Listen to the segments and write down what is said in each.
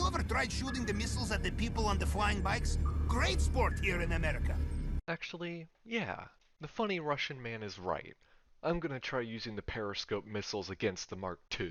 you ever tried shooting the missiles at the people on the flying bikes? Great sport here in America. Actually, yeah, the funny Russian man is right. I'm gonna try using the periscope missiles against the Mark II.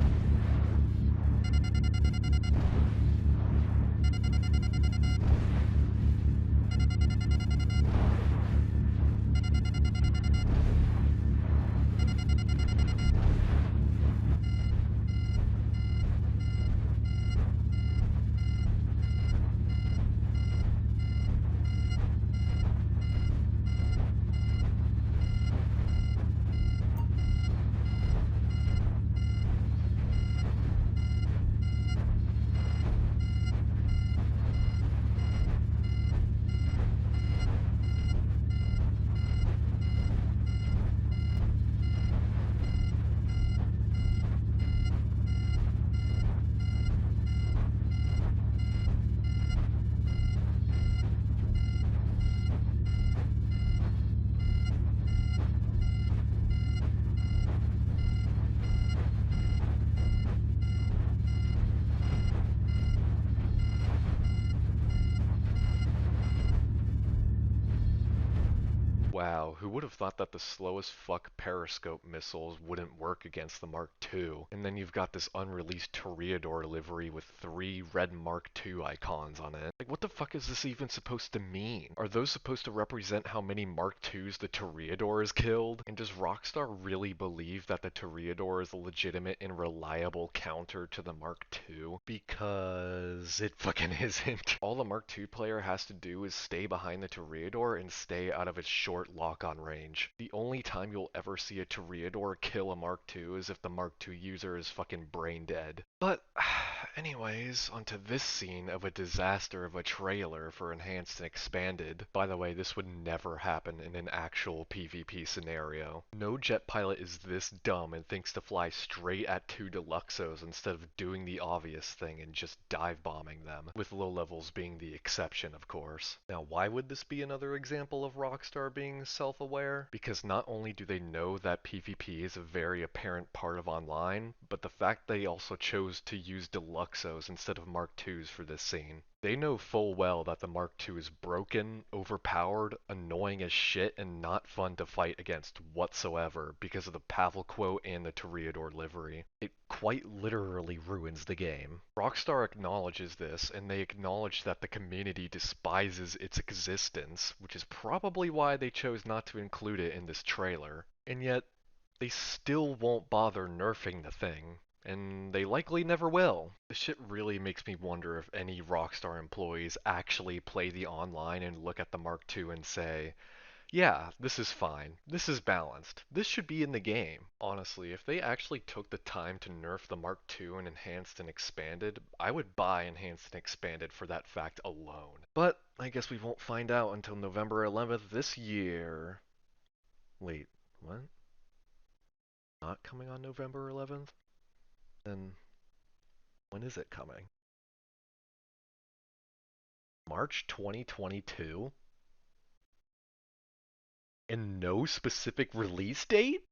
Wow, who would have thought that the slowest fuck periscope missiles wouldn't work against the Mark II? And then you've got this unreleased Toreador livery with 3 red Mark II icons on it. Like, what the fuck is this even supposed to mean? Are those supposed to represent how many Mark IIs the Toreador has killed? And does Rockstar really believe that the Toreador is a legitimate and reliable counter to the Mark II? Because it fucking isn't. All the Mark II player has to do is stay behind the Toreador and stay out of its short lock-on range. The only time you'll ever see a Toreador kill a Mark II is if the Mark II user is fucking brain dead. But, anyways, onto this scene of a disaster of a trailer for Enhanced and Expanded. By the way, this would never happen in an actual PvP scenario. No jet pilot is this dumb and thinks to fly straight at 2 Deluxos instead of doing the obvious thing and just dive bombing them, with low levels being the exception, of course. Now, why would this be another example of Rockstar being self-aware? Because not only do they know that PvP is a very apparent part of online, but the fact they also chose to use Deluxos instead of Mark IIs for this scene. They know full well that the Mark II is broken, overpowered, annoying as shit, and not fun to fight against whatsoever because of the Pavel quote and the Toreador livery. It quite literally ruins the game. Rockstar acknowledges this, and they acknowledge that the community despises its existence, which is probably why they chose not to include it in this trailer. And yet, they still won't bother nerfing the thing. And they likely never will. This shit really makes me wonder if any Rockstar employees actually play the online and look at the Mark II and say, yeah, this is fine. This is balanced. This should be in the game. Honestly, if they actually took the time to nerf the Mark II and Enhanced and Expanded, I would buy Enhanced and Expanded for that fact alone. But I guess we won't find out until November 11th this year. Wait, what? Not coming on November 11th? Then when is it coming? March 2022? And no specific release date?